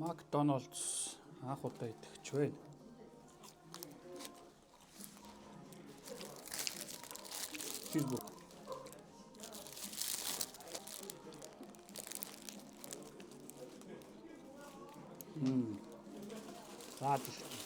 Макдоналдс анх удаа идэгч байна. Чизбургер. Заад шүү.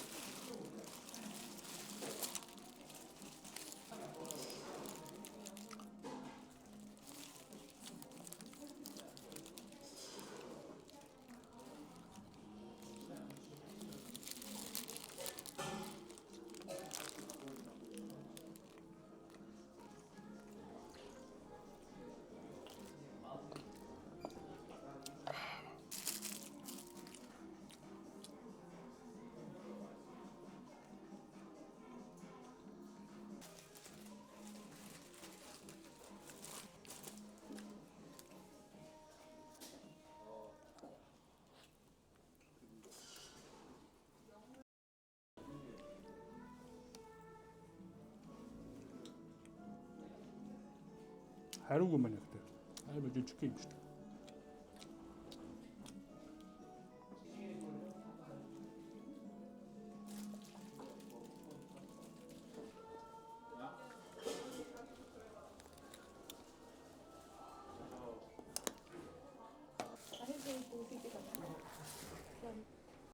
Хариугүй маань ихтэй. Амар жижиг юм шүү дээ.